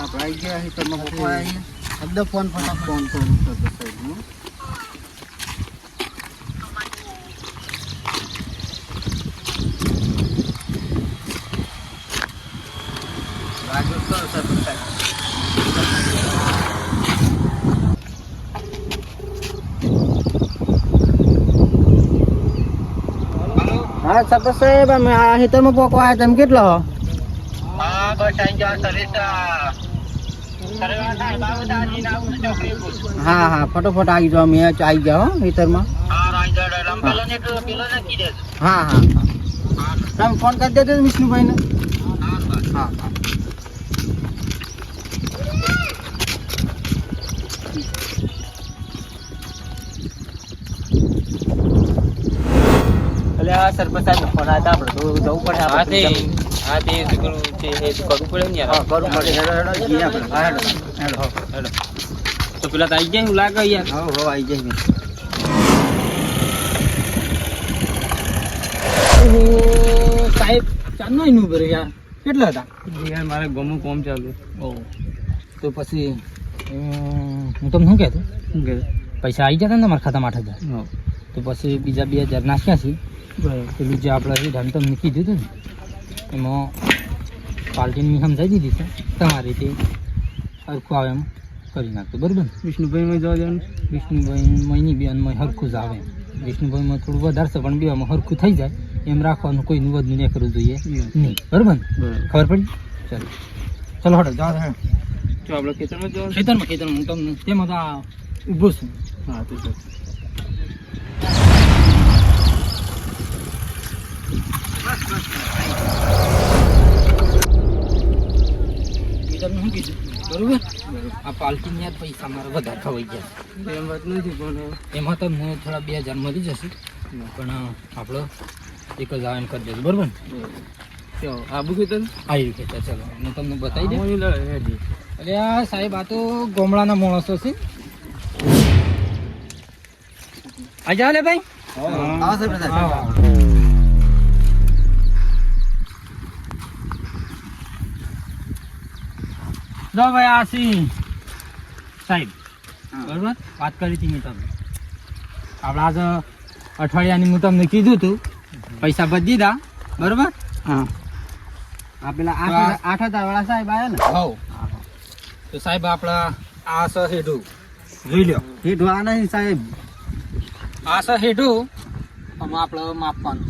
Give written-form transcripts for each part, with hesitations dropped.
આપણે આવી ગયા છે તમે શબ્દ ફોન કરું સાહેબ હા સરપંચ સાહેબ અમે આ હેતરમાં પોકો આવ્યા તમે કેટલો હા બસ આવી જાવ સર્વિસ હા હા ફટોફટ આવી જાઓ અમે આવી જાઓ હેતરમાં હા હા તમે ફોન કરી દેજો વિષ્ણુભાઈને હા હા સરપંચ સાહેબ ફોન આવ્યા આપણે તો જવું પડે હા તે કરવું છે એ કરવું પડે ને યાર. કરવું પડે હેડો તો પેલા તો આવી જાય એવું લાગે યાર. હો આવી જાય સાહેબ ચાંદનો એનું ઉપર યાર કેટલા હતા યાર મારે ગમું કોમ ચાલુ. તો પછી હું તમને શું કહેતો પૈસા આવી જતા ને તમારા ખાતામાં 8,000 તો પછી બીજા 2,000 નાખ્યા છે પેલું જે આપણે ધન તમને કીધું હતું ને એમાં પાર્ટીની સમજાવી દીધી છે તમારી રીતે સરખું આવે એમ કરી નાખતો બરાબર ને વિષ્ણુભાઈમાં જવા દેવાનું. વિષ્ણુભાઈ મહિની બેનમાં સરખું જ આવે વિષ્ણુભાઈમાં થોડું વધારે છે પણ બેમાં સરખું થઈ જાય એમ રાખવાનું કોઈનું વધુ નહીં કરવું જોઈએ નહીં બરાબર ને ખબર પડી ચાલો ચલો હટો જાઓ તો આપણે ખેતરમાં જવાનું. ખેતરમાં હું તમને તેમાં તો આ ઊભો છું હા તો ચાલ. તમને શું કીધું બરોબર આ પાલટીની યાર પૈસા મારા વધારે ખવાઈ ગયા એમ વાત નથી પણ એમાં તમને થોડા 2,000 મળી જશે પણ આપણે એક જ આવે એમ કરી દેજો બરોબર ને આબુ ખેતર આવી ખેતર ચાલો હું તમને બતાવી દઉં લડે અરે આ સાહેબ આ તો ગામડાના માણસો છે આ જાવ લે ભાઈ જો ભાઈ આ સી સાહેબ બરોબર વાત કરી હતી મેં તમને આપણે આજે અઠવાડિયાની હું તમને કીધું હતું પૈસા બધી દીધા બરોબર હા આ પેલા 8,000 વાળા સાહેબ આવ્યા ને હવ તો સાહેબ આપણા આ સ હેઠું જોઈ લો હેઠું આ નહીં સાહેબ આ સ હેઠું આમાં આપણે માપવાનું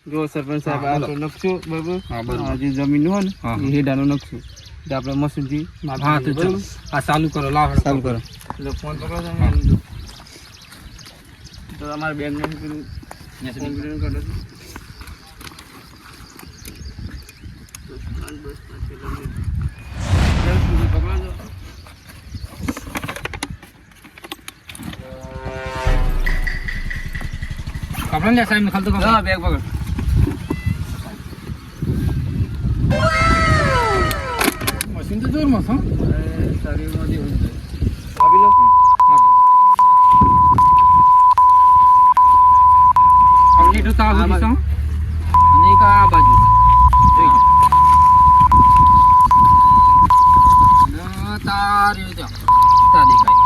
જો સરપંચ સાહેબ આ તો નકશો બરોબર. હા, બરોબર. આ જે જમીન હોય હા. ને એ હેડાનો નકશો એટલે આપણે મશીનથી હા તો ચાલો આ ચાલુ કરો લાવો ચાલુ કરો. એટલે ફોન પકડો તમે તો અમારે બેન ને પેલું કોમ્પ્યુટર કરે છે. કપડા લે સાહેબ ખાલતો હા બેગ પકડ. મશીન તો જોરમાં છે શરીરમાંથી એવું છે. આપી લો. આ હેઠું તો આ બાજુ છે અને એક આ બાજુ જોઈ લો તારે જો તા દેખાય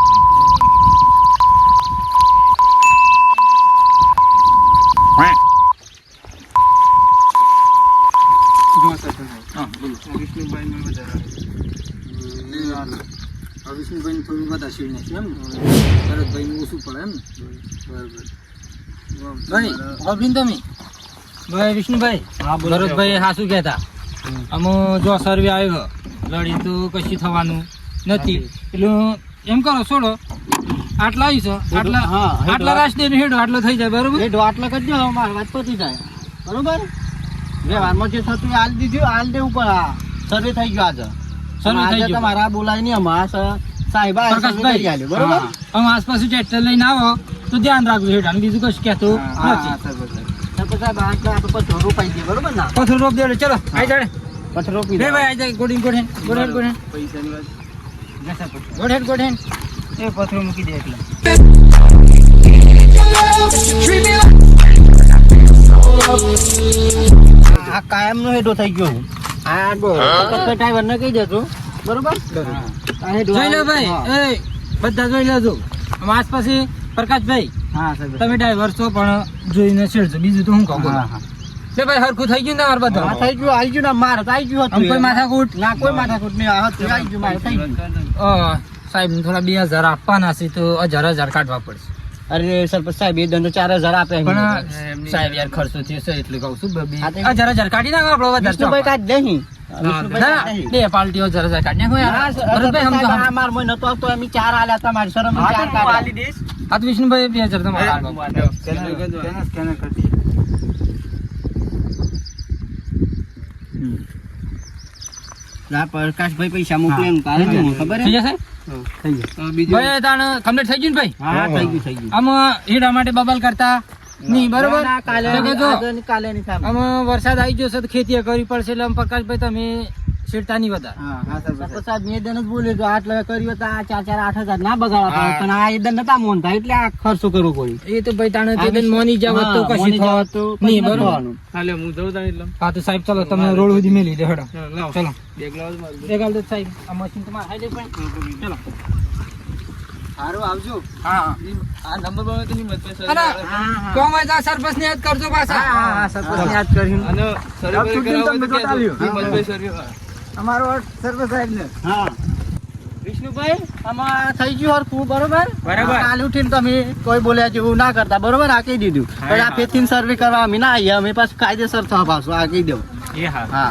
જો સરપંચ હા બોલો વિષ્ણુભાઈ ને વધારે વિષ્ણુભાઈ થોડું વધારે શીડ નાખ્યું એમ ને ભરતભાઈ ઓછું પડે એમ ને બરાબર ભાઈ અભિન તમે ભાઈ વિષ્ણુભાઈ હા બોલો. ભરતભાઈ હા શું કહેતા અમે જો સર્વે આવ્યો લડી તો કશું થવાનું નથી એટલે એમ કરો છોડો આટલા આવીશો આટલા હા, હેઠો. આટલા રાષ્ટ્રીય હેડો આટલો થઈ જાય બરોબર હેઠો આટલા કરજો મારી વાત પતી જાય બરોબર. વ્યવહારમાં જે થતું હાલ દીધું હાલ દેવું પણ સર્વે થઈ ગયો આજે સર્વે થઈ ગયો. તમારા બોલાય નહીં અમારા સાહેબ આ સર્વે કરી આલ્યો, બરોબર. હા. અમે આસપાસ ટ્રેક્ટર લઈને આવો તો ધ્યાન રાખજો હેઠ અને બીજું કશું કહેતો હા, નથી સરપંચ સાહેબ આટલા આપણે પથ્થર રોપાઈ દઈએ, બરોબર ને. પથ્થર રોપ દેડે ચલો આઈ જાડે પથ્થર રોપી બે દઈએ. ભાઈ આઈ જાય ગોડીન ગોડેન ગોડેન ગોડેન પૈસાની વાત ગોડેન ગોડેન એ પથ્થર મૂકી દે એટલે આ કાયમ નો હેઠો થઈ ગયો. આ ડ્રાઈવર ને કહી દેજો બરોબર આ હેડ જોઈ લો ભાઈ હા. એ બધા જોઈ લેજો આમ આસપાસ પ્રકાશભાઈ હા સરપંચ તમે ડ્રાઈવર છો પણ જોઈને છેડજો બીજું તો હું કહું બોલો. હા, હા. લે ભાઈ હરખું થઈ ગયું ને તમારે હા, બધા થઈ ગયું આવી ગયું ને મારે તો આવી ગયું આમ કોઈ હતું માથાકૂટ ના કોઈ માથાકૂટ નહીં આ હતું આવી ગયું મારે થઈ ગયું સાહેબ થોડા 2000 આપવાના છે તો 1000 કાઢવા પડશે અરે સરપંચ સાહેબ એ દંડો 4000 આપે પણ સાહેબ યાર ખર્ચો થયો છે એટલે કહું છું બબી હા, તે- 1000 કાઢી નાખો આપણો વધારે વિષ્ણુભાઈ ચોપા. કાઢ દે નહીં વિષ્ણુભાઈ ના, કાઢ દે. બે પાલટીઓ 1000 કાઢી નાખો યાર. ના, ભરતભાઈ, સમજો, આ સમજો. માર મોય નતો આવતો એમ 4 આલ્યા તમારી શરમ 4 કાઢ્યા. આ તો વિષ્ણુભાઈ 2000 તમારે કાઢવા પડશે. ના, પ્રકાશભાઈ પૈસા મોકલે એમ કાલે જ ખબર થઈ હે? જશે? થઈ ગયું. ભાઈ તાણ કમ્પ્લીટ થઈ ગયું ને ભાઈ હા થઈ ગયું થઈ ગયું આમાં હીડા માટે બબલ કરતા નહીં બરોબર ના, કાલે તો કહેજો, આજે ને કાલે ની થાય. આમાં વરસાદ આવી ગયો છે તો ખેતી કરવી પડશે એટલે આમ પ્રકાશભાઈ તમે છેડતા નહીં વધારે હા, હા, સરપંચ સાહેબ મેં દન જ બોલ્યો તો આટલા કર્યું તો આ 4 8 હજાર ના બગાડવા હા. પણ આ એ દન નતા મોનતા એટલે આ ખર્ચો કરવો પડ્યો એ તો ભાઈ તાણે તે બેન મોની જાવ તો હા, કશી મોની જાવ થાત તો નહીં કશું બરોબર થવાનું. હા તો સાહેબ ચલો તમે રોડ સુધી મેલી દે હેડો ચલો બેગાલ દો સાહેબ આ મશીન તમારે હાઈ પણ ચલો હારું આવજો હા આ નંબર બરોબર તમે મત પૈસા અને હા હા કોમ હોય તો સરપંચ ને યાદ કરજો પાછા હા હા સરપંચ યાદ કર્યું અમારો સરપંચ સાહેબ ને હા વિષ્ણુભાઈ આમાં થઈ ગયું હરખું બરોબર બરાબર. કાલે ઉઠીને તમે કોઈ બોલ્યા જેવું ના કરતા બરોબર આ કહી દીધું પણ આ ફેથીન સર્વે કરવા અમે ના આવીએ અમે પાછું કાયદેસર થવા પાછું આ કહી દઉં એ હા હા